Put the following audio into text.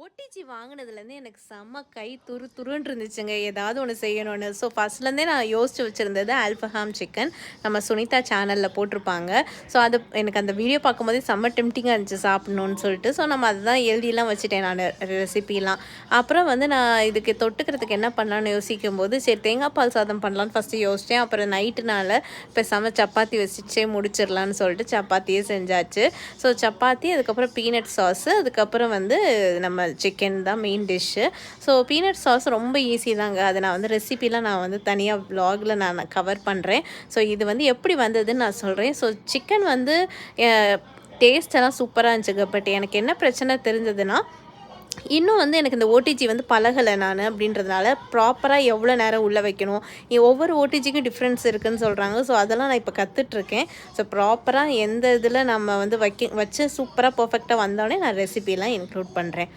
OTG வாங்குனதுலேருந்து எனக்கு செம்ம கை துரு துருன்னு இருந்துச்சுங்க. ஏதாவது ஒண்ணு செய்யணும்னு. ஸோ ஃபர்ஸ்ட்லேருந்தே நான் யோசிச்சு வச்சிருந்தது ஆல்ஃபஹாம் சிக்கன். நம்ம சுனிதா சேனல்ல போட்டிருப்பாங்க. ஸோ அது எனக்கு அந்த வீடியோ பார்க்கும்போதே செம்ம டெம்ப்டிங்கா இருந்துச்சு சாப்பிடணும்னு சொல்லிட்டு. ஸோ நம்ம அதுதான் எழுதிலாம் வச்சுட்டேன் நானு ரெசிபிலாம். அப்புறம் வந்து நான் இதுக்கு தொட்டுக்கிறதுக்கு என்ன பண்ணலான்னு யோசிக்கும்போது, சரி தேங்காய் பால் சாதம் பண்ணலான்னு ஃபர்ஸ்ட்டு யோசிச்சேன். அப்புறம் நைட்டுனால பேசாம சப்பாத்தி வச்சுட்டே முடிச்சிடலான்னு சொல்லிட்டு சப்பாத்தியே செஞ்சாச்சு. ஸோ சப்பாத்தி, அதுக்கப்புறம் பீனட் சாஸு, அதுக்கப்புறம் வந்து நம்ம சிக்கன் தான் main dish. So peanut sauce ரொம்ப ஈஸி தாங்க. அது நான் வந்து ரெசிபிலாம் நான் வந்து தனியாக வ்ளாகில் நான் கவர் பண்ணுறேன். ஸோ இது வந்து எப்படி வந்ததுன்னு நான் சொல்கிறேன். ஸோ சிக்கன் வந்து டேஸ்ட்டெல்லாம் சூப்பராக இருந்துச்சுங்க. பட் எனக்கு என்ன பிரச்சனை தெரிஞ்சதுன்னா, இன்னும் வந்து எனக்கு இந்த ஓடிஜி வந்து பழகலை நான் அப்படின்றதுனால ப்ராப்பராக எவ்வளோ நேரம் உள்ளே வைக்கணும், ஒவ்வொரு ஓடிஜிக்கும் டிஃப்ரென்ஸ் இருக்குதுன்னு சொல்கிறாங்க. ஸோ அதெல்லாம் நான் இப்போ கற்றுட்ருக்கேன். ஸோ ப்ராப்பராக எந்த இதில் நம்ம வந்து வச்சு சூப்பராக பர்ஃபெக்டாக வந்தோடனே நான் ரெசிபிலாம் இன்க்ளூட் பண்ணுறேன்.